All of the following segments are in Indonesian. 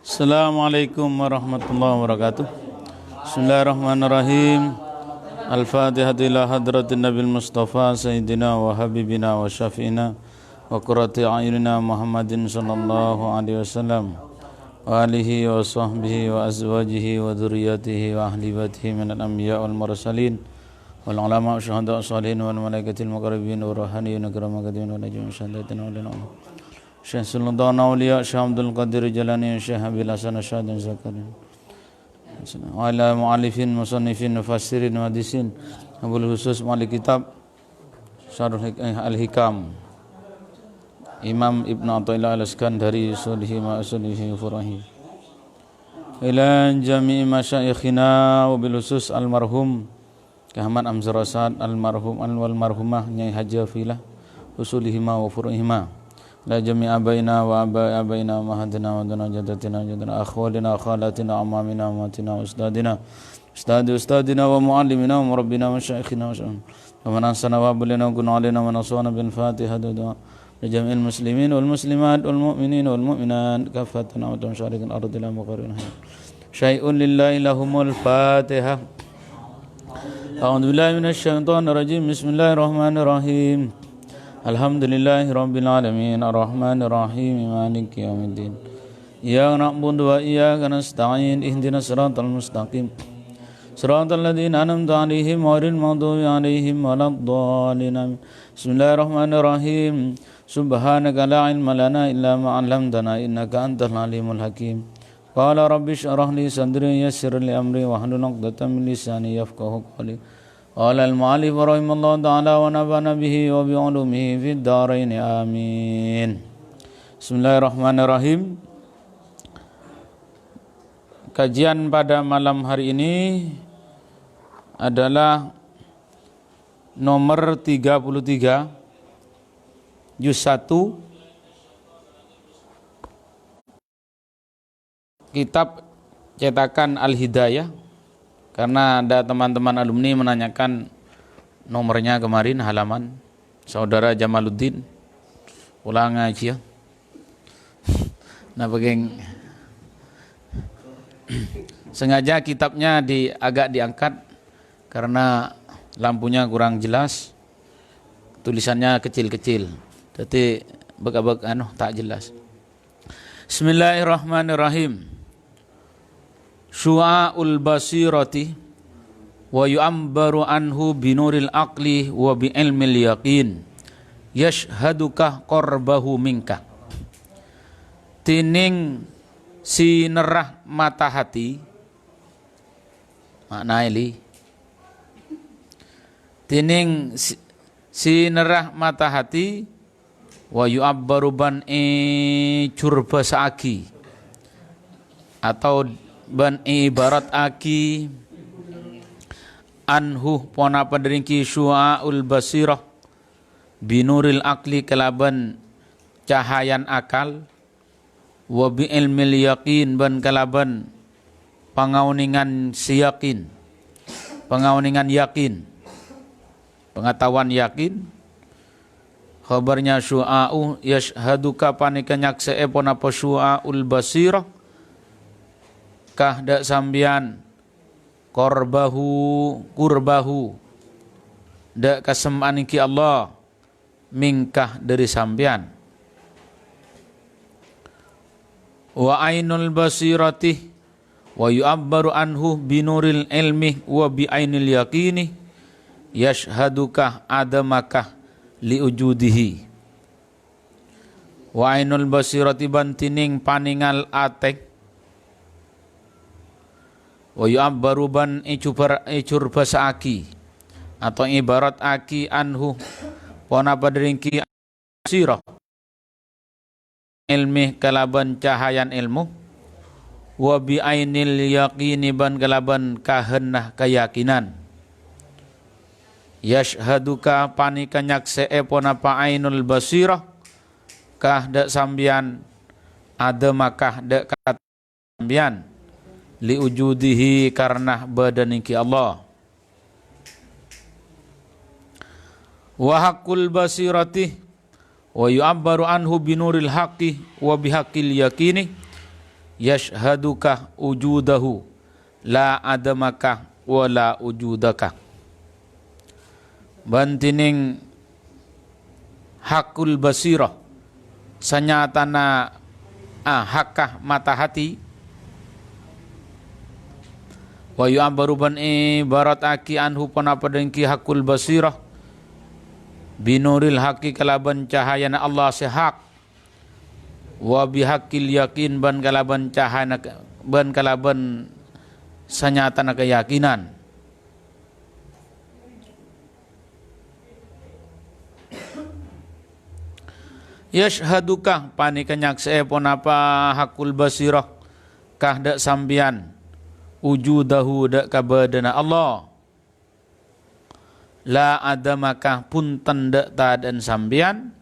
Assalamualaikum warahmatullahi wabarakatuh. Bismillahirrahmanirrahim. Al-Fatihatu ila hadratin Nabil Mustafa Sayyidina wa Habibina wa Syafi'ina wa qurrati a'yunina Muhammadin sallallahu alaihi wasallam wa alihi wa sahbihi wa azwajihi wa dhurriyyatihi wa ahli baitihi minal anbiya wal mursalin wal ulama wa syuhada salihin wal malaikatil muqarrabin wa ruhaniyyin akramakatin wa najmun syahadatin wa lana Syekh Sultan Auliya Syekh Abdul Qadir Jalani Syekh Habil Hasan Syahdan Zakarin wa ala mu'alifin musannifin mufassirin wa hadisin Abul Khusus Malik Kitab Syarh Al-Hikam Imam Ibn Athaillah Al-Iskandari Sulihi ma'asulihi furahi ila jami'i masyayikhina wa bil khusus almarhum Ahmad Amzar Rasad almarhum wal marhumah Nyai Haji Afilah usulihima wa furihima la jami'a abaina wa abaina mahadina wa dana jadatina jadana akhwalina khalatina amamina amatina ustadina ustadina wa muallimina wa rabbina wa syayikhina wa man ansana wa bulina wa kunalina wa naswana bil fatiha du'a لجميع المسلمين والمسلمات والمؤمنين والمؤمنات كافة وتنشارك الأرض لا مقرن شيء لله لهم الفاتحة أعوذ بالله من الشيطان الرجيم بسم الله الرحمن الرحيم الحمد لله رب العالمين الرحمن الرحيم مالك يوم الدين إياك نعبد وإياك نستعين اهدنا الصراط المستقيم صراط الذين أنعمت عليهم غير المغضوب عليهم ولا الضالين بسم الله الرحمن الرحيم سبحانك لا علم لنا إلا ما علمتنا إنك أنت العليم الحكيم قال رب اشرح لي صدري يسر لي أمري واحلل عقدة من لساني يفقهوا قولي قال المؤلف رحمه الله تعالى ونفعنا به وبعلومه في الدارين آمين بسم الله الرحمن الرحيم. Kajian pada malam hari ini adalah nomor 33 Juz 1 Kitab cetakan Al-Hidayah, karena ada teman-teman alumni menanyakan nomornya kemarin, halaman saudara Jamaluddin ulang aja. Nah, begeng sengaja kitabnya agak diangkat karena lampunya kurang jelas, tulisannya kecil-kecil. Jadi begak tak jelas. Bismillahirrahmanirrahim. Syu'aul basirati wa yu'ambaru anhu binuril aqli wa bi ilmil yaqin yashhaduka qarbahu minka. Tining sinerah mata hati makna ini. Tining sinerah mata hati wa yu'abbaru ban curba saaki atau ban ibarat aki anhu pona padringki syu'aul basirah binuril akli kelaban cahayan akal wa bi ilmil yaqin ban kelaban pangauningan siyakin pangauningan yakin pengetahuan yakin. Khabarnya syu'a'u yashhaduka panika nyaksee pon apa syu'a'ul basirah kah dak sambian kurbahu dak kasemaan ki Allah mingkah dari sambian wa ainul basirati wa yu'abbaru anhu binuril ilmi wa bi ainil yaqini yashhaduka adamakah liujudihi wa ainul basirati bantining paningal atek wa yu'abbaru ban icur basaaki atau ibarat aki anhu pona padringki sirah ilmi kalaban cahayan ilmu wa bi ainil yaqini ban kalaban kahenah keyakinan yashhaduka panika nyaksee pona pa ainul basirah kah dak sambian ada makah dak kat sambian liujudihi karena badaniki Allah wa haqqul basirati Wa yu'abbaru anhu binuril haqqi wa bihaqqil yakini yashhaduka ujudahu la adamaka wa la ujudaka. Bantining hakul basirah sanyatana hakah mata hati. Wa yu'abbaru ban ibarat aki anhu panapa dengki hakul basirah binuril haqqi kalaban cahayana Allah sehak wa bihaqqil yakin ban kalaban cahayana ban kalaban sanyatana keyakinan. Yashhadukah panika nyakse ponapa hakul basirah kah dak sambian ujudahu dak kabadana Allah la adamakah punten dak ta dan sambian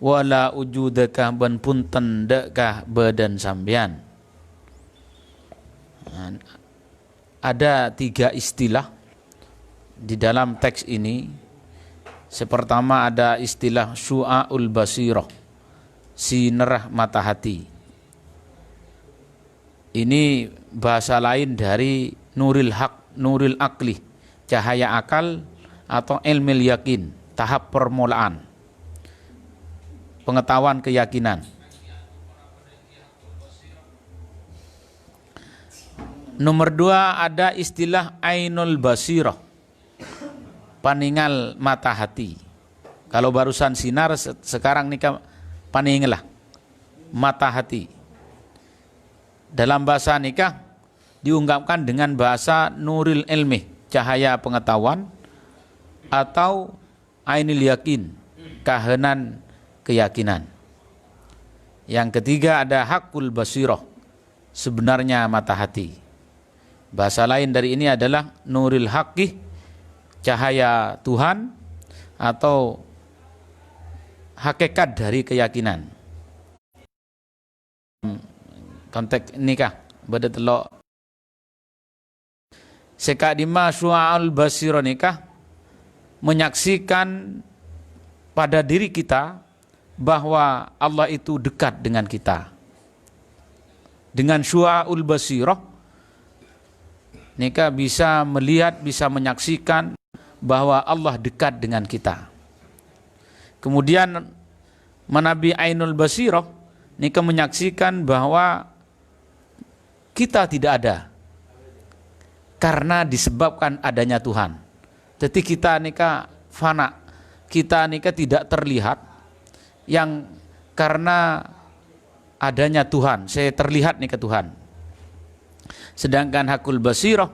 wala ujudakah ban punten dak kah badan sambian. Ada 3 istilah di dalam teks ini. Sepertama ada istilah syu'aul basirah, sinerah mata hati. Ini bahasa lain dari nuril haq, nuril akli, cahaya akal atau ilmil yakin, tahap permulaan, pengetahuan keyakinan. Nomor 2 ada istilah ainul basirah, paningal mata hati. Kalau barusan sinar, sekarang nikah paningalah mata hati. Dalam bahasa nikah diungkapkan dengan bahasa nuril ilmi, cahaya pengetahuan, atau ainil yakin, kahanan keyakinan. Yang ketiga ada hakul basirah, sebenarnya mata hati. Bahasa lain dari ini adalah nuril haqqi, cahaya Tuhan atau hakikat dari keyakinan. Konteks nikah beda telok sekadima syu'aul basirah nikah menyaksikan pada diri kita bahwa Allah itu dekat dengan kita. Dengan syu'aul basirah nikah bisa melihat, bisa menyaksikan bahwa Allah dekat dengan kita. Kemudian menabi ainul basirah nikah menyaksikan bahwa kita tidak ada karena disebabkan adanya Tuhan. Jadi kita nikah fana, kita nikah tidak terlihat yang karena adanya Tuhan. Saya terlihat nikah Tuhan. Sedangkan hakul basirah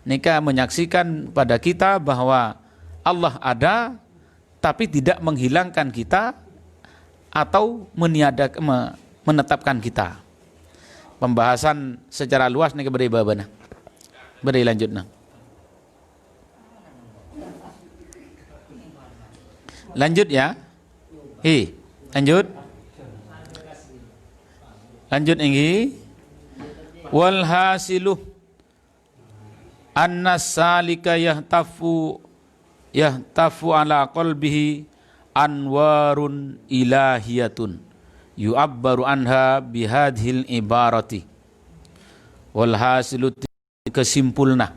nikah menyaksikan pada kita bahwa Allah ada tapi tidak menghilangkan kita atau menetapkan kita. Pembahasan secara luas nikah beri babana. Beri lanjut nah. Lanjut ya. Lanjut. Lanjut ini. Wal hasilu annas salika yahtafu ala qalbihi anwarun ilahiyatun yu'abbaru anha bihadhil ibarati. Wal hasilu kesimpulna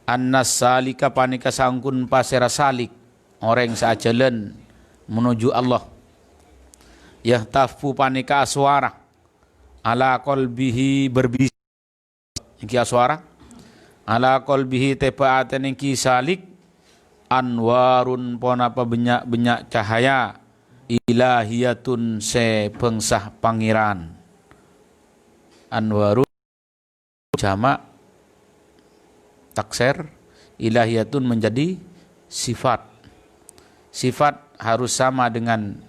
annas salika panika sangkun pasera salik orang saajalan menuju Allah. Yahtafu panika aswara ala qalbihi berbisik iki aswara ala qalbihi tepaaten iki salik anwarun ponapa benyak cahaya ilahiyatun se pengsah pangeran. Anwarun jamak takser, ilahiyatun menjadi sifat. Sifat harus sama dengan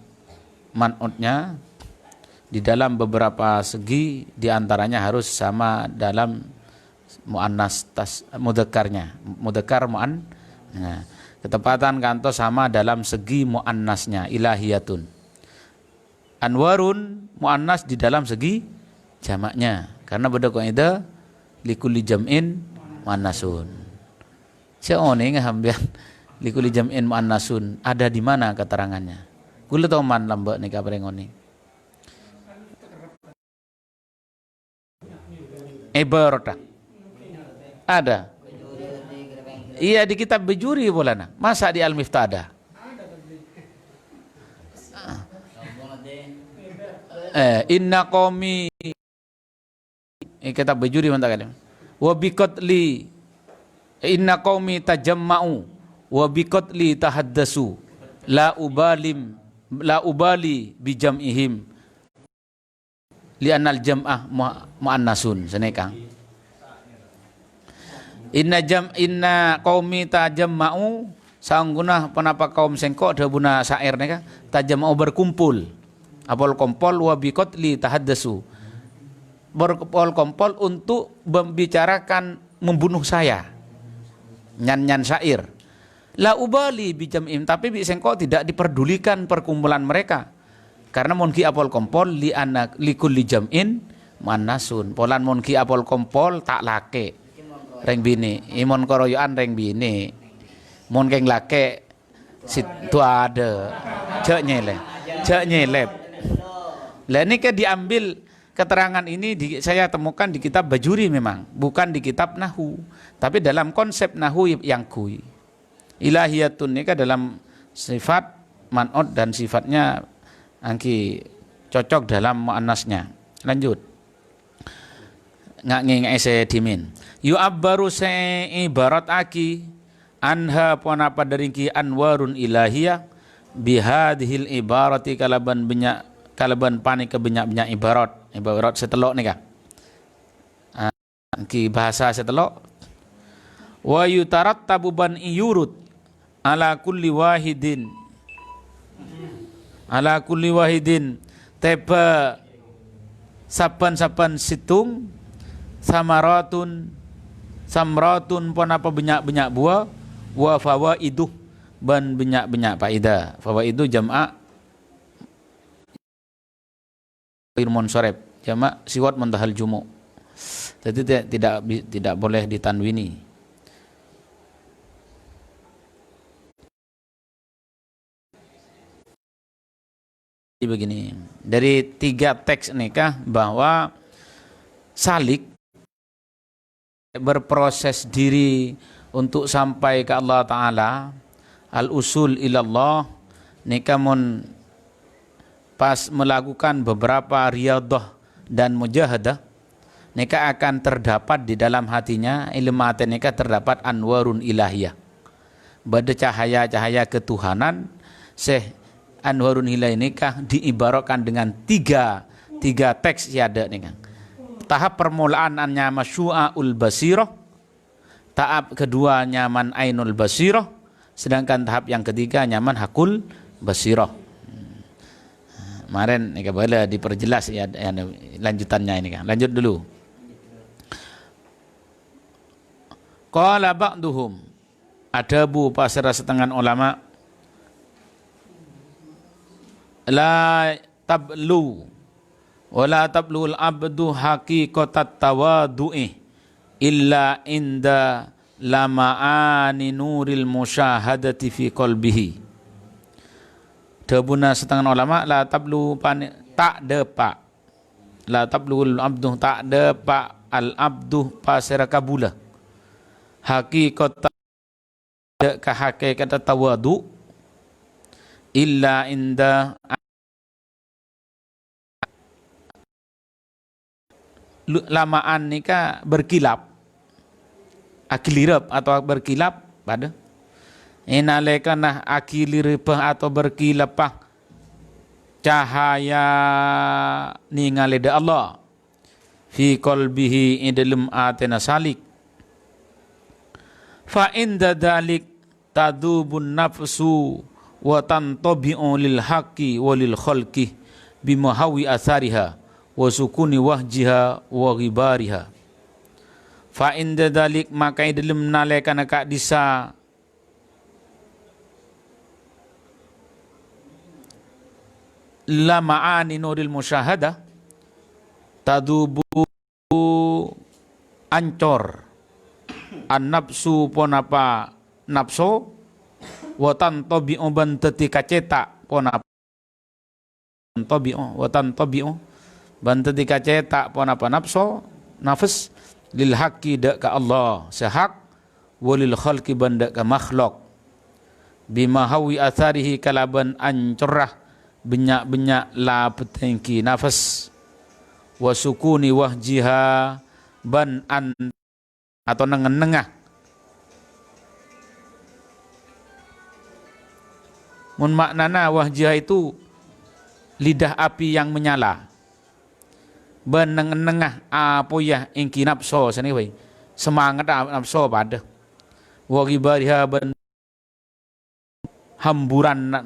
man'utnya di dalam beberapa segi, diantaranya harus sama dalam muannas mudzakarnya, mudzakar muan. Nah, ketepatan kanto sama dalam segi muannasnya, ilahiyatun. Anwarun muannas di dalam segi jamaknya, karena beda kaidah likulli jam'in muannasun. Seone ngahambian Likuli jam'in muannasun. Ada di mana keterangannya? Kula tau man lambek nika prengoni. Ibarat ada. Iya di kitab Bejuri bolana. Masa di Al-Miftah ada? Inna qaumi kitab Bejuri mantap kali. Wa biqatli inna qaumi tajamma'u wa biqatli tahaddasu la ubali bi jam'ihim li anal jam'ah muannasun senekang. Inna qaumi tajamma'u sangguna penapa kaum sengkok dabuna syair neka tajamma'u berkumpul apol kompol wa biqatli tahaddasu berkumpul kompol untuk membicarakan membunuh saya. Nyan syair. La ubali bijam'im, tapi bisengko tidak diperdulikan perkumpulan mereka. Karena monki apol kompol li anak likulli jam'in manasun. Polan monki apol kompol tak lake. Reng bini, imon koroyoan reng bini. Mon keng lake situ ada. Cek nyelep. Lah ini ke diambil keterangan ini saya temukan di kitab Bajuri memang, bukan di kitab Nahwu, tapi dalam konsep Nahwu yang kui. Ilahiyatun ini kan dalam sifat man'ut dan sifatnya angki cocok dalam muannasnya. Lanjut. Ngase dimin. Yu abbaru ibarat aki anha ponapa daringki anwarun ilahiyah bihadhil ibarati kalaban panik ke banyak ibarat setelok nih kah ki bahasa setelok wa yutarattabu ban iyurut ala kulli wahidin teba sapan situng samratun pon apa banyak buah wa fawaidu ban banyak faida fawaidu jam'a Monsoreb jamak siwat muntahal jumu. Jadi tidak boleh ditanwini. Begini, dari 3 teks nikah bahwa salik berproses diri untuk sampai ke Allah Ta'ala, al-usul ilallah nikah pas melakukan beberapa riyadhah dan mujahadah, nikah akan terdapat di dalam hatinya ilmu hati nikah terdapat anwarun ilahiyah, pada cahaya-cahaya ketuhanan. Anwarun ilahiyah nikah diibaratkan dengan tiga teks siada nikah. Tahap permulaan annya masyu'aul basirah, tahap kedua nyaman ainul basirah, sedangkan tahap yang ketiga nyaman hakul basirah. Kemarin ini boleh diperjelas ya lanjutannya ini kan. Lanjut dulu. Qala ba'duhum, ada bu pasara setengah ulama, la tablu wala tablul abdu haqiqatat tawadu'i illa inda lama'ani nuril musyahadati fi qalbihi. Dabuna setengah ulama la tablu tak depa la tablul abdu tak depa al abdu pasira kabula haqiqat ka haqiqat tawadu illa inda lamaan nikah berkilap akilirap atau berkilap pada inalekanah akiliripah atau berkilapah cahaya ningaleda Allah fi qalbihi idalum atena salik fa inda dalik tadubun nafsu wa tantabi'u lil haqqi wa lil khalqi bimahawi athariha wa sukuni wahjiha wa ghibariha. Fa inda dalik maka idalum nalekana ka disa la ma'ani nuril musyahadah tadubu ancor an nafsu ponapa nafsu wa tantabi'u ban tetika cetak pona tabi'u wa tantabi'u ban tetika cetak pona nafsu nafs lil haqqi dak ka Allah sehak walil khalqi ban dak ka makhluk bima hawi atharihi kalaban ancerah benyak-benyak la petengki nafas wa sukuni wahjiha ban an atau nengah mun maknana wahjiha itu lidah api yang menyala ban nengah apa ya ingki nafsu sani we semangat nafsu pada wa ghibariha ban hamburan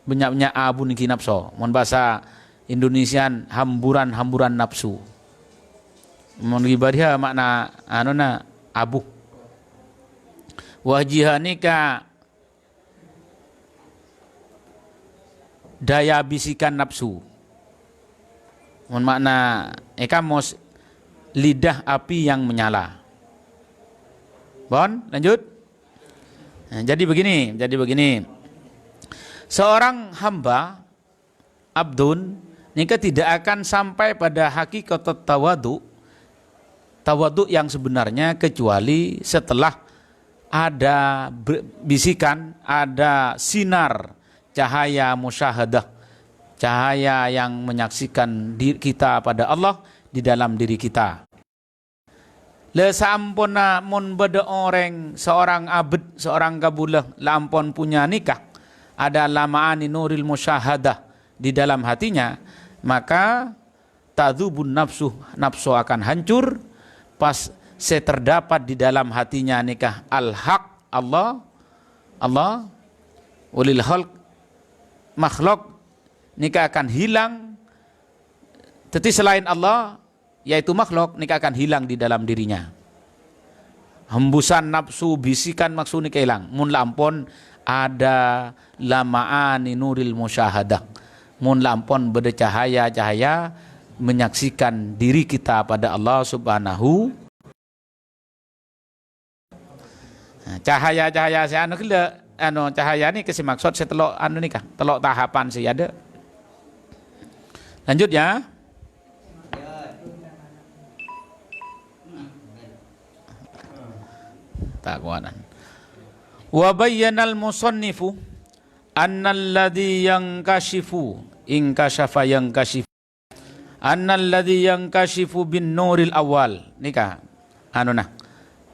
banyak-banyak abu ingki nafsu mun bahasa Indonesian hamburan nafsu mun ghibariha makna abu wahjiha nika daya bisikan nafsu mun makna ekamos lidah api yang menyala. Bon, lanjut. Nah, jadi begini. Seorang hamba abdun nika tidak akan sampai pada hakikat tawadu yang sebenarnya kecuali setelah ada bisikan, ada sinar cahaya musyahadah, cahaya yang menyaksikan diri kita pada Allah di dalam diri kita. Le sampuna mun beda orang seorang abd, seorang kabulah lampon punya nikah, ada lamaani nuril musyahadah di dalam hatinya, maka tadzubun nafsu akan hancur pas terdapat di dalam hatinya nikah al-haq Allah walil khalq makhluk nikah akan hilang, tetapi selain Allah yaitu makhluk nikah akan hilang di dalam dirinya. Hembusan nafsu bisikan maksud nikah hilang mun lampon ada lamaani nuril musyahadah, mun lampon beda cahaya menyaksikan diri kita pada Allah subhanahu. Cahaya saya cahaya ini kasih maksud saya telok tahapan sih ada. Lanjut ya. Takwanan. Wa bayyanal musannifu annal ladzi yankashifu in kashafa yankashifu annal ladzi yankashifu bin nuril awal. Nikah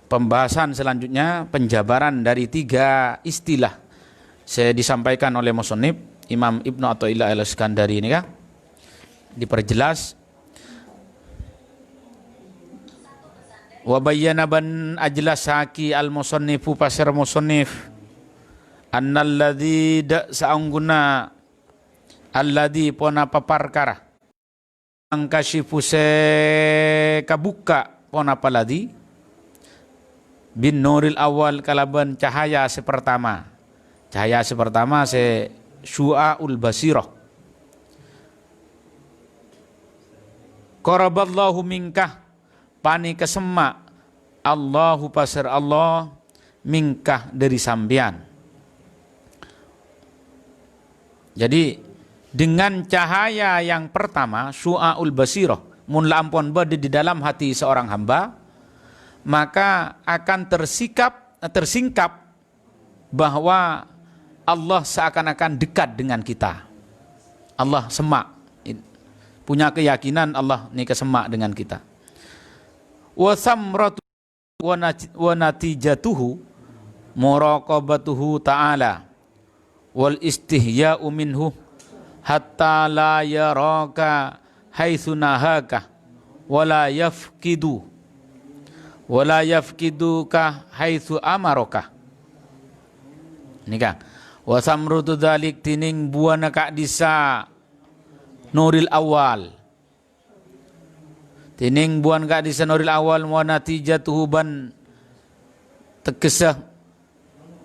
pembahasan selanjutnya penjabaran dari 3 istilah saya disampaikan oleh musannif Imam Ibnu Athaillah Al-Iskandari ini diperjelas. Wa bayyana ban ajlasaki al-musannifu pasir musannif annal ladzi saangguna alladzi pona paparkara angkashifu se kabuka pona paladi bin nuril awal kalaban cahaya sepertama se syu'aul basirah qaraballahu minkah pani kesemak Allahu pasir Allah mingkah dari sambian. Jadi dengan cahaya yang pertama syu'aul basirah mun lampon bade di dalam hati seorang hamba, maka akan tersingkap bahwa Allah seakan-akan dekat dengan kita. Allah semak, punya keyakinan Allah ini kesemak dengan kita. Wa samratu wa natijatuhu muraqabatuhu ta'ala wal istihya'u minhu hatta la yaraka haitsu nahaka wala yafkiduka haitsu amaraka. Nikah wa samrutu dzalik tining buana ka disa nuril awal tining buan ka disa nuril awal wa natijatuhu ban tekesah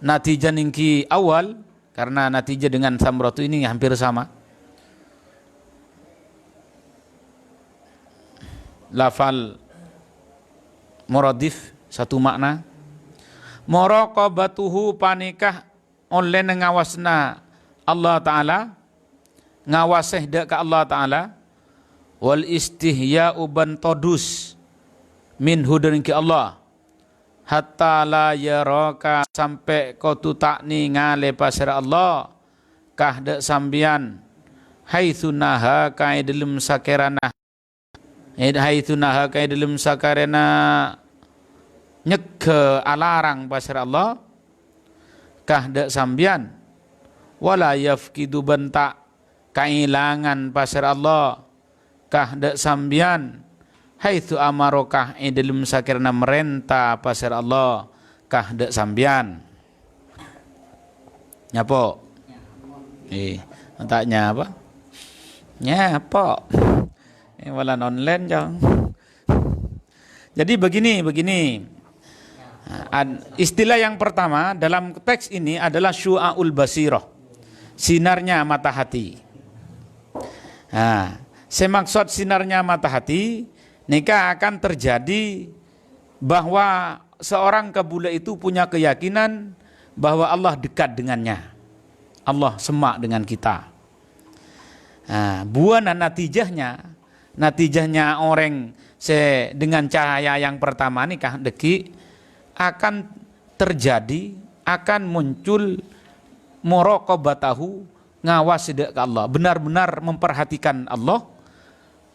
natijah ningki awal karena natijah dengan samratu ini hampir sama. Lafal muradif satu makna. Muraqabatuhu panikah online ngawasna Allah Ta'ala, ngawasih dak ke Allah Ta'ala, wal istihya'u ban todus min hudun ki Allah, hatta la yaraka sampai kau tu tak ni ngale pasir Allah, kah dak sambian, haitsu naha kai dalam sakerana, haitsu naha kai dalam sakarana nyeke alarang pasir Allah, kah dak sambian, wala yafkidu bentak kailangan pasir Allah, kah dak sambian, haitsu amarokah dalam sakirna merenta pasir Allah, kah dak sambian. Nyapo? Antaknya apa? Nyapo? Wala online jang. Jadi begini. Istilah yang pertama dalam teks ini adalah syu'aul basirah, sinarnya mata hati. Nah, semaksud sinarnya mata hati, nikah akan terjadi bahwa seorang kabula itu punya keyakinan bahwa Allah dekat dengannya, Allah semak dengan kita. Nah, buana natijahnya orang dengan cahaya yang pertama nikah deki akan terjadi, akan muncul muraqabatahu, ngawas ke Allah, benar-benar memperhatikan Allah,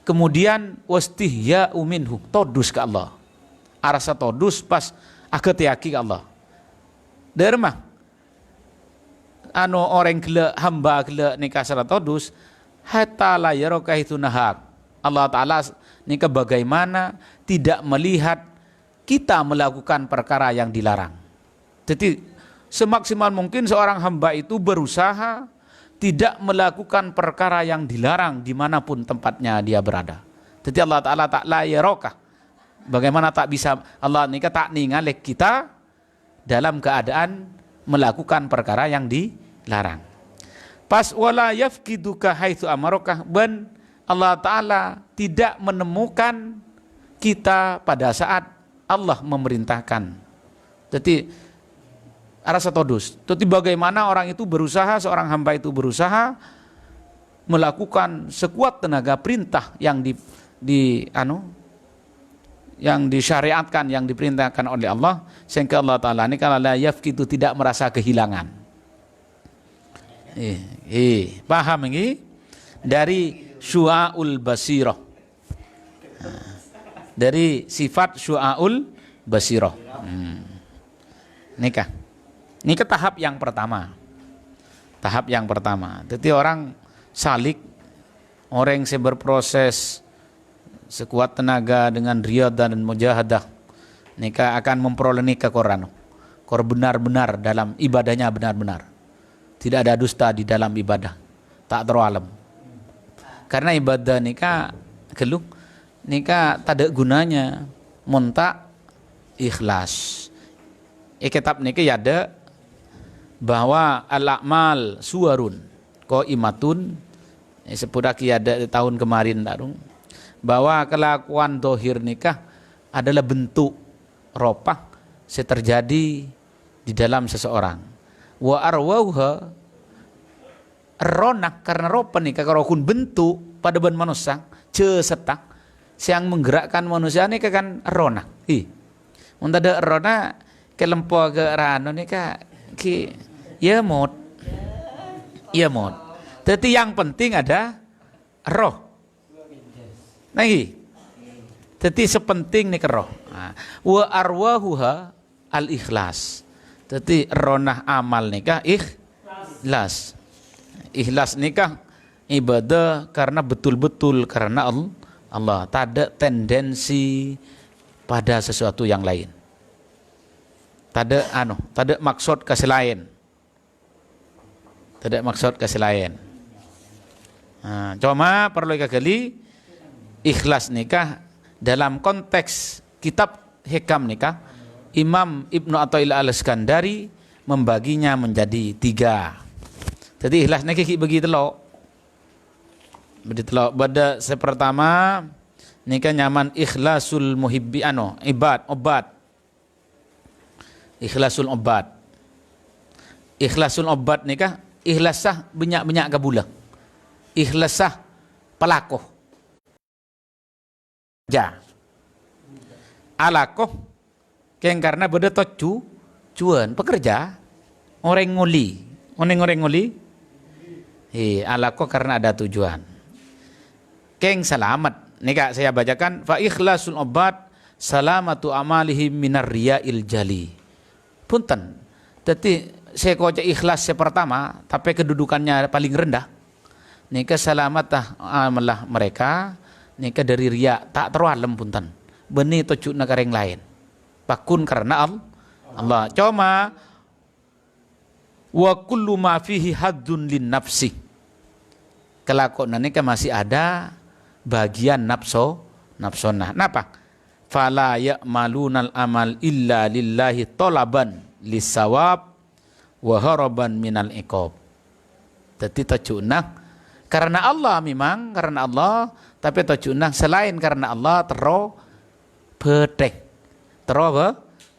kemudian wastihya'u minhu, todus ke Allah, arasa todus pas aketiaki ke Allah. Dermah orang gele hamba gele nikah sara todus hatta la yaraka itu nahak. Allah Ta'ala nikah bagaimana tidak melihat kita melakukan perkara yang dilarang. Jadi semaksimal mungkin seorang hamba itu berusaha tidak melakukan perkara yang dilarang dimanapun tempatnya dia berada. Jadi Allah Ta'ala tak la yaraka, bagaimana tak bisa Allah nikah tak ningalek kita dalam keadaan melakukan perkara yang dilarang. Pas wala yafkiduka haitsu amarokah, ben Allah Ta'ala tidak menemukan kita pada saat Allah memerintahkan. Jadi rasa todus. Jadi bagaimana orang itu berusaha, seorang hamba itu berusaha melakukan sekuat tenaga perintah yang yang disyariatkan, yang diperintahkan oleh Allah, sehingga Allah Ta'ala ini kalau la yafkidu tidak merasa kehilangan. Paham ini? Dari syu'aul basirah, dari sifat syu'aul basirah. Nikah tahap yang pertama. Jadi orang salik, orang yang berproses sekuat tenaga dengan riyadah dan mujahadah, nikah akan memperoleh nikah Quran. Benar-benar dalam ibadahnya, benar-benar tidak ada dusta di dalam ibadah, tak terualam. Karena ibadah nikah keluh, nikah tak ada gunanya montak ikhlas. Kitab nikah ya ada bahwa al-a'mal suwarun qaimatun, sepudaki ada tahun kemarin darung, bahwa kelakuan dohir nikah adalah bentuk ropah terjadi di dalam seseorang. Wa arwauha ronak, karena ropa nikah karokun bentuk pada ban manusia cesetak yang menggerakkan manusia ini kan ronak. Untuk ada ronak ke lempo ke rano nikah ki ya mod. Tapi yang penting ada roh. Lagi. Jadi sepenting nih roh. Wa arwahuha al ikhlas. Jadi ronah amal nikah ikhlas. Ikhlas nikah ibadah karena betul-betul karena Allah. Tak ada tendensi pada sesuatu yang lain. Tak ada maksud keselain. Tak ada maksud keselain. Cuma perlu kali ikhlas nikah dalam konteks kitab hikam nikah, Imam Ibnu Athaillah Al-Iskandari membaginya menjadi 3. Jadi ikhlas nikah begitu loh. Pada pertama nikah nyaman ikhlasul muhibbi obat. Ikhlasul obat. Ikhlasul obat nikah ikhlasah banyak-banyak kabula. Ikhlasah pelakoh. Ja. Alakoh keng karena beda tocu cuan pekerja orang nguli. Orang nguli. Alakoh karena ada tujuan. Keng selamat. Nikah saya bacakan fa ikhlasul obat salamatu amalihi minar riya'il jali. Punten. Jadi saya kocak ikhlas yang pertama, tapi kedudukannya paling rendah. Nika salamatah amalah mereka, nika dari riya tak terwalem punten. Benih tojuk negara yang lain. Pakun karena Allah. Cuma wa kullu ma fihi haddun lin nafsi. Kelakuan nika masih ada bagian nafsona. Napa? Fala ya'malunal amal illa lillahi tolaban lisawab wa haraban minal iqab. Jadi tajunah karena Allah memang karena Allah, tapi tajunah selain karena Allah pedeng.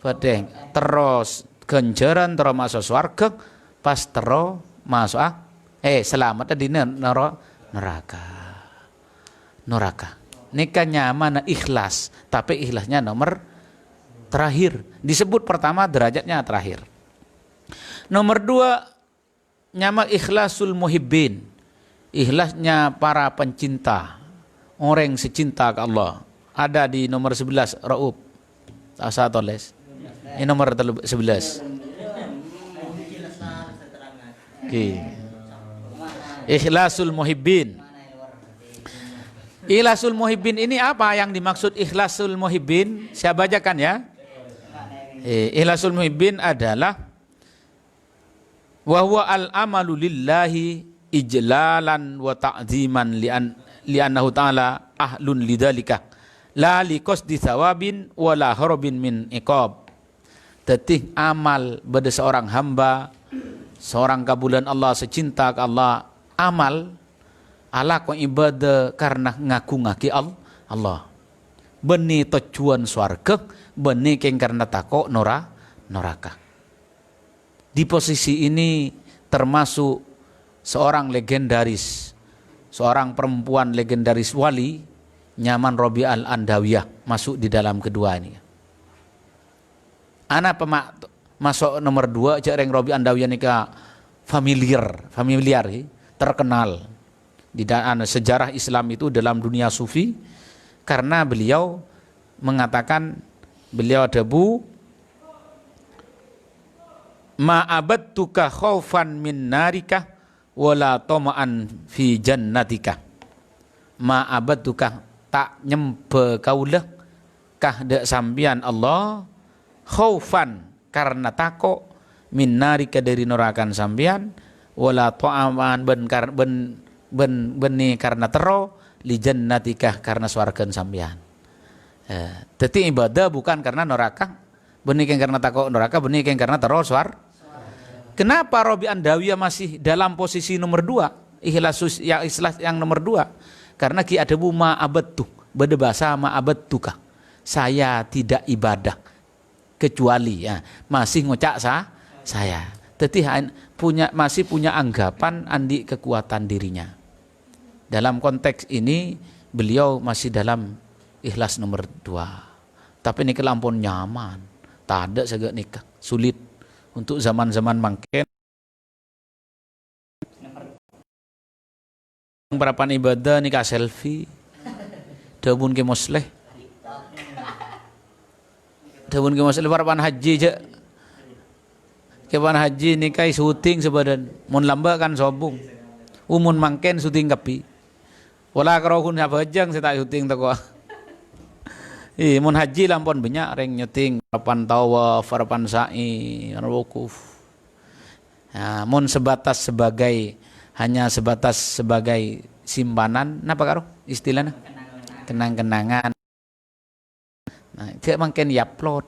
Pedeng. Terus ganjaran terus masuk surga pas terus masuk selamat di neraka. Nikah nyaman ikhlas, tapi ikhlasnya nomor terakhir. Disebut pertama derajatnya terakhir. Nomor 2 nyaman ikhlasul muhibbin. Ikhlasnya para pencinta, orang yang secinta ke Allah. Ada di nomor 11 Raub. Asa tulis. Ini nomor 11. Ikhlasul muhibbin. Ikhlasul muhibbin ini apa yang dimaksud ikhlasul muhibbin? Saya bacakan ya. Ikhlasul muhibbin adalah wa huwa al-amalu lillahi ijlalan wa ta'ziman li'annahu ta'ala ahlun lidzalika la liqasdi thawabin wala harabin min iqab. Tetih amal pada seorang hamba, seorang kabulan Allah, secinta ke Allah, amal ala ko ibadah karena ngaku-ngaki Allah. Beni tujuan swarga, beni keng karena takok neraka. Di posisi ini termasuk seorang legendaris, seorang perempuan legendaris wali, Nyaman Robi Al-Andawiyah masuk di dalam kedua ini. Ana masuk nomor 2 Cereng Robi Andawiyah nikah familiar, terkenal di sejarah Islam itu dalam dunia sufi karena beliau mengatakan beliau debu ma'abadtuka khaufan min narika wala toma'an fi jannatika. Ma'abadtuka tak nyembe kaulah kah dek sambian Allah khaufan karena takok min narika dari nerakan sambian wala to'aman beni karena tero li jannatikah karena swargan sampean. Jadi ibadah bukan karena neraka, beni karena takut neraka, beni karena tero swar. Kenapa Robi Andawiyah masih dalam posisi nomor 2? Ikhlas yang nomor 2. Karena ki ada ma abadtu, beda bahasa ma abadtuka. Saya tidak ibadah kecuali masih ngocak saya. Jadi masih punya anggapan andi kekuatan dirinya. Dalam konteks ini beliau masih dalam ikhlas nomor 2. Tapi nikah lampun nyaman, tak ada segala nikah sulit untuk zaman-zaman mangken. Berapa ibadah nikah selfie, dabun ke mosleh, berapa haji je, kepan haji nikah syuting sebadan, mun lamba kan sobung, umun mangken syuting kapi. Wala karohun apa jang saya tak syuting tak kok. Mun haji lampon banyak reng nyuting parapan tawaf, parapan sa'i, wukuf. Mun hanya sebatas sebagai simpanan, napa karo istilahnya? Kenang-kenangan. Nah, dia mungkin upload.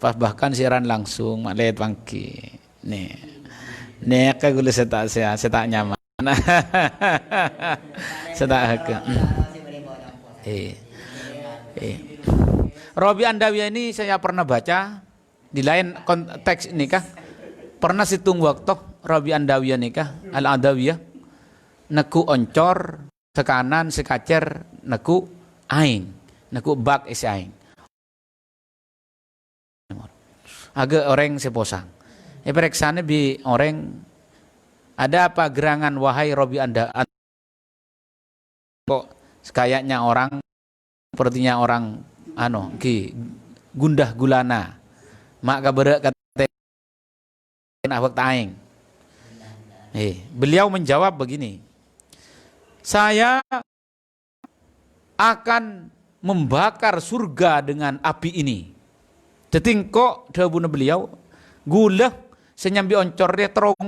Bahkan siaran langsung lihat bangki. Nih kagul saya tak nyaman. Robi Andawiyah ini saya pernah baca di lain konteks ini kah pernah situng waktu Rabi Andawiyah nikah Al-Adawiyah neku oncor sekanan sekacer neku aing neku bak isi aing agak orang seposang periksanya bi orang ada apa gerangan wahai Rabi Anda kok kayaknya orang sepertinya orang ki gundah gulana mak kabere kata awak taing. Beliau menjawab begini, saya akan membakar surga dengan api ini. Tetingkok dahulu beliau gula senyambi oncor dia terong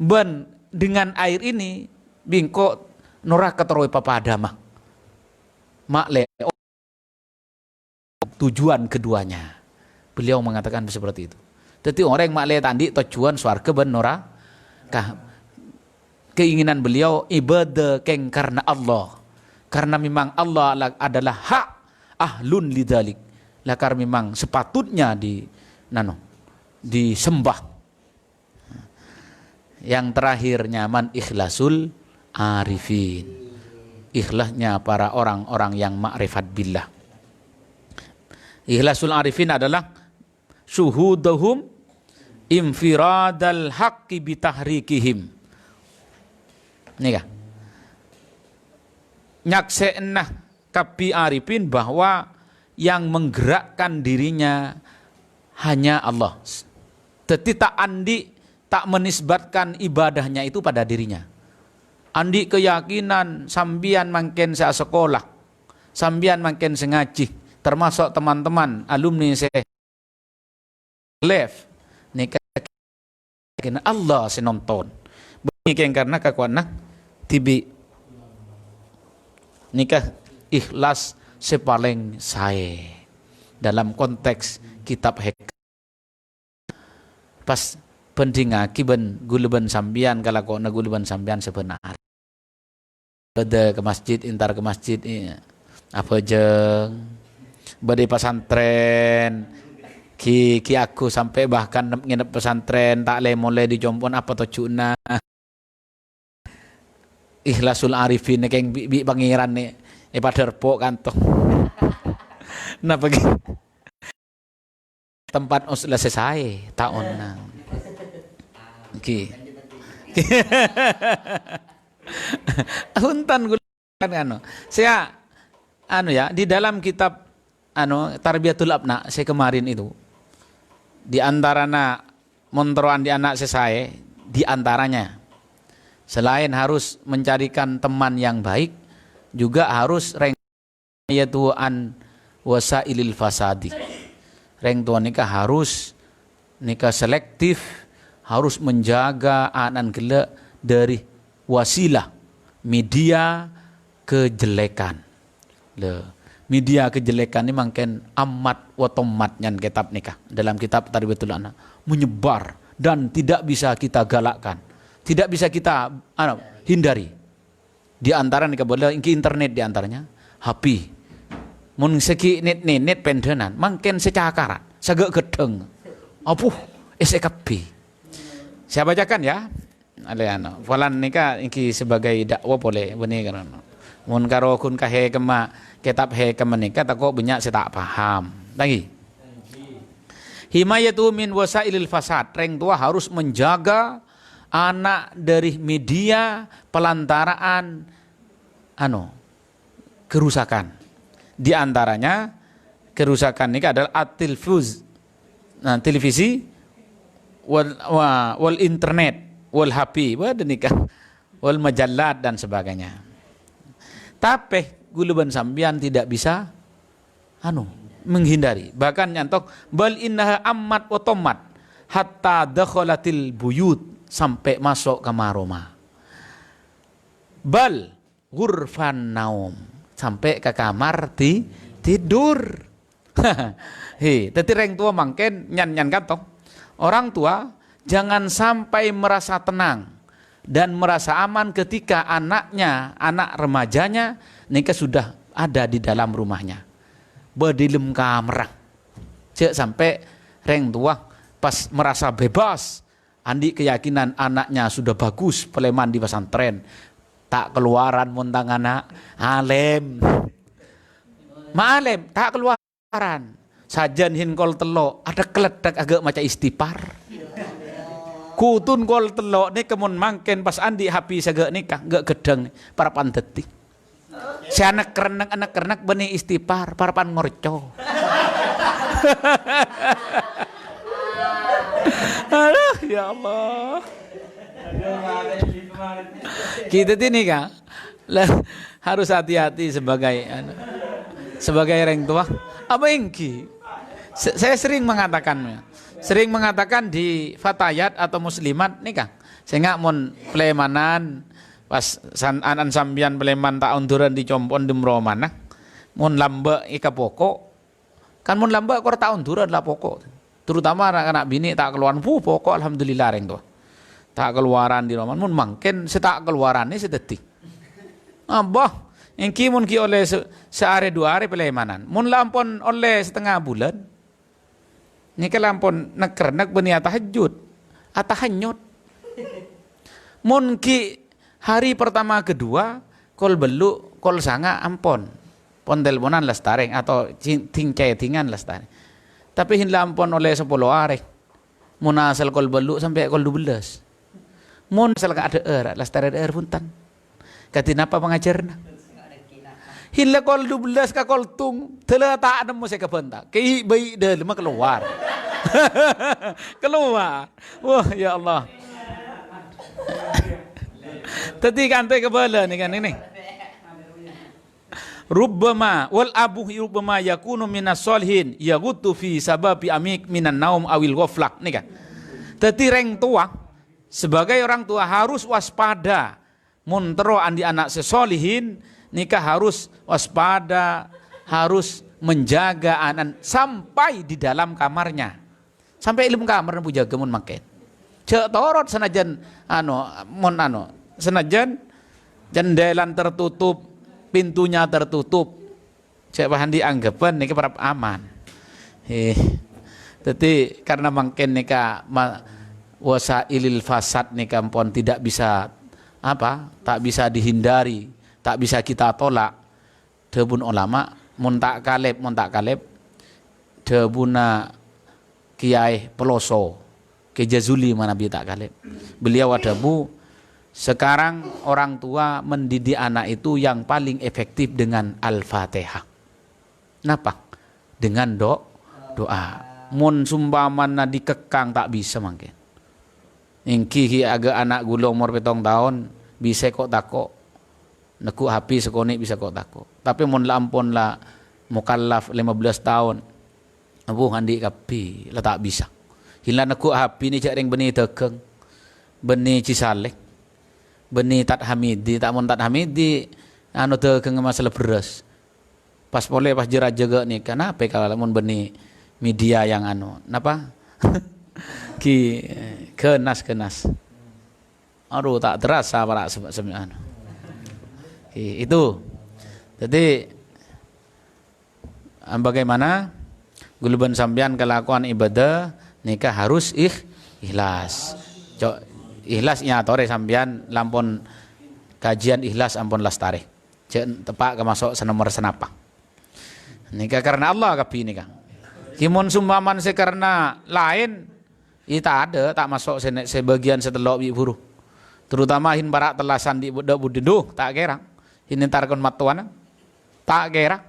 ben dengan air ini bingkok neraka teroi papada mak le tujuan keduanya. Beliau mengatakan seperti itu. Jadi orang yang maklai tadi tujuan swarga ben neraka. Keinginan beliau ibadah keng karena Allah. Karena memang Allah adalah hak ahlun lidzalik. Lah karena memang sepatutnya disembah. Yang terakhirnya man ikhlasul arifin. Ikhlasnya para orang-orang yang ma'rifat billah. Ikhlasul arifin adalah syuhuduhum infiradal haqqi bitahrikihim. Nih nyaksenah kapi arifin bahwa yang menggerakkan dirinya hanya Allah. Jadi tak menisbatkan ibadahnya itu pada dirinya. Andi keyakinan sambian makin saya sekolah, sambian makin sengaji, termasuk teman-teman alumni saya left nikah Allah senonton begini karena kakuana tibi nikah ikhlas sepaling saya dalam konteks kitab hek pas pendinga kiben guluban sambian kalau kok guluban sambian sebenarnya ada ke masjid intar ke masjid apa jeng badai pesantren ki aku sampai bahkan nginep pesantren tak le mulai dijompon apa tocuna ikhlasul arifin keng bi pangeran nih paderpo kantong nah pergi tempat uslah selesai tahun nang ki huntan gulan saya ya di dalam kitab Tarbiyatul Abna saya kemarin itu di antaranya montroan di anak saya di antaranya selain harus mencarikan teman yang baik juga harus rengtuan wasailil fasadi rengtuan nikah harus nikah selektif harus menjaga anak gelak dari wasilah media kejelekan media kejelekan ini makin amat watomat yang kitab nikah dalam kitab Tarbiyatul Anak menyebar dan tidak bisa kita galakkan, tidak bisa kita hindari. Di antara nikah boleh internet di antaranya HP. Mun seki net pendenan makin secakaran, sagak gedeng. Apuh SKP. Saya bacakan ya. Aliano, falan nikah iki sebagai dakwah boleh benih kan. Mun karo kun kahe kema kitab he kemenikah tak kok banyak saya tak paham lagi himayatu min wasailil fasad reng tua harus menjaga anak dari media pelantaraan kerusakan di antaranya kerusakan ini adalah televisi wal internet wal HP wal majallat dan sebagainya tapi guluban sambian tidak bisa menghindari bahkan nyantok bal innaha ammat otomat hatta dakhalatil buyut sampai masuk kamar rumah bal ghurfan naum sampai ke kamar tidur tadi reng tua mangken nyan kantong orang tua jangan sampai merasa tenang dan merasa aman ketika anak remajanya nikah sudah ada di dalam rumahnya berdilem kamar cek sampai reng tua pas merasa bebas, andi keyakinan anaknya sudah bagus peleman di pesantren, tak keluaran muntang anak alim, ma'alim tak keluaran, sajan hin kol telok ada keledak agak macam istighfar, kutun kol telok nih kemun mangken pas andi hapi sagak nikah gak gedeng para pandetik, si anak kerenak benih istighfar para pan ngorco. Aduh, ya Allah. Kita ini kan harus hati-hati sebagai orang tua. Apa ingki? Saya sering mengatakan di fatayat atau muslimat nih kan. Saya nggak mau pelemanan pas anan sambian peleman tak unduran di compon di meromana. Mun lamba ika pokok. Kan mun lamba kor tak unduran lah pokok. Terutama anak-anak bini tak keluaran pokok alhamdulillah reng tuh. Tak keluaran di Roman mun mangken setak keluaran ini sedetik. Abah, engki mun ki oleh sehari dua hari pelemanan. Mun lampon oleh setengah bulan. Ini ke lampon nak beni tahajud, atahanyut. Mun ki hari pertama kedua kol belu kol sanga ampon. Pondel-ponan lestareng atau ting-tingan lestareng. Tapi hin lampon oleh 10 hari. Mun asal kol belu sampai kol 12. Mun asal ka ada lestare puntan. Kati napa pengajarna? Hin la kol 12 ka kol tung, tela tak nemu saya kebentak. Kei bayi dah lima keluar. Keluar. Wah, ya Allah. Tadi kantai kebala ni kan ini. Rubbama wal abu rubbama yakunu minas solihin yagutu fi sababi amik minan naum awil ghaflak nih kan. Teti reng tua sebagai orang tua harus waspada muntero andi anak sesolihin nikah harus waspada, harus menjaga anak sampai di dalam kamarnya. Sampai ilmu kamar bu jaga mun maket. Cek torot senajan senajan jendelan tertutup, pintunya tertutup, cek bahan dianggapan nih para aman. Jadi karena mungkin nika wasailil fasad nika pon tidak bisa tak bisa dihindari, tak bisa kita tolak. Debun ulama mun tak kaleb debuna kiai peloso kejazuli mana bi tak kaleb. Beliau adabu sekarang orang tua mendidik anak itu yang paling efektif dengan Al-Fatihah. Kenapa? Dengan doa. Mun sumpamana dikekang tak bisa mungkin. Ingki agak anak gula umur 7 tahun bisa kok takok. Neku hapi sekonik bisa kok takok. Tapi mun lampun lah mukallaf 15 tahun. Abu handi kapi lah tak bisa. Hila neku hapi ni cak ring benih tekeng. Benih cisalek. Benih tat hamidi, tak mun tat hamidi anu tekeng masalah beras. Pas boleh pas jera jaga nih kenapa kalau mun benih media yang napa? kenas. Aduh tak terasa para sebenarnya. Itu. Jadi bagaimana guluban sampean kelakuan ibadah nikah harus ikhlas. Ikhlasnya tore sampean lampun kajian ikhlas ampun lastare. Cek tepak ke masuk senomor senapa. Nikah karena Allah kapi nikah. Kimun sumpaman karena lain ita ada tak masuk sebagian setelok bi buruh. Terutama hin barak telasan di budak budiduh tak kira. Hin tarkon matuan tak kira.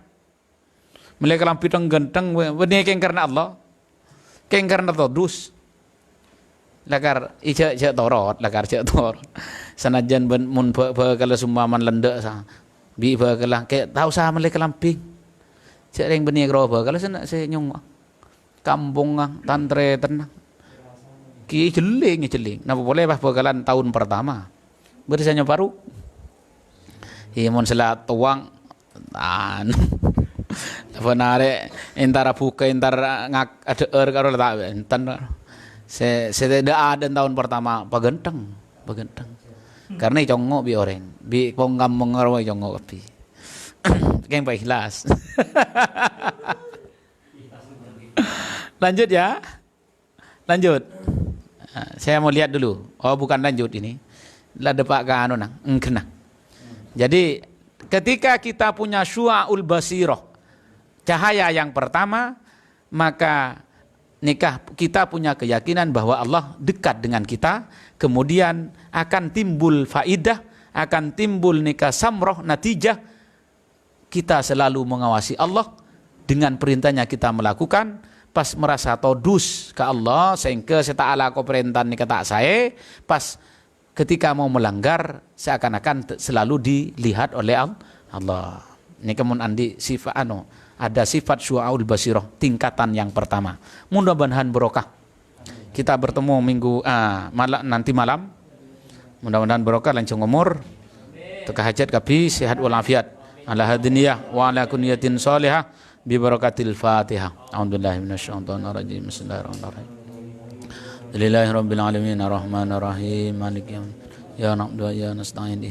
Mereka lampitong genteng benih keng karena Allah. Keng karena todus. Lakar ijak torot sanajan mun kalau sumpaman lendek sa bi kalau kayak tahu sah mereka lamping cek ring benih groba kalau saya nyung kampung tantre tenang ki jeling napa boleh bah bakalan tahun pertama berisanya baru mun selat tuang apa nare intara buka intara ngak ada karo tak enten saya tidak ada tahun pertama pagenteng karena congok bi orang bi ponggam mengarwai congok bi keng baik ikhlas. Lanjut ya. Lanjut. Saya mau lihat dulu. Oh, bukan lanjut ini. Lah depak ka anu nang, engkena. Jadi ketika kita punya syu'aul basirah, cahaya yang pertama, maka nikah kita punya keyakinan bahwa Allah dekat dengan kita, kemudian akan timbul faidah, akan timbul nikah samroh, natijah kita selalu mengawasi Allah, dengan perintahnya kita melakukan, pas merasa todus ke Allah sehingga saya ta'ala ko perintah nikah tak saya, pas ketika mau melanggar seakan-akan selalu dilihat oleh Allah. Ini kemun andi sifat ada sifat syu'aul basirah tingkatan yang pertama. Mudah-mudahan barokah. Kita bertemu minggu nanti malam. Mudah-mudahan barokah lancung umur. Teka hajat kapi sehat walafiat. Ala hadiniyah wa ala kunniyatin salihah bi barakatil Fatihah. A'udzubillahi minasyaitonir rajim. Bismillahirrahmanirrahim. Lillahi rabbil alamin arrahmanir rahim maliki yaumiddin. Ya na'budu wa ya nasta'in.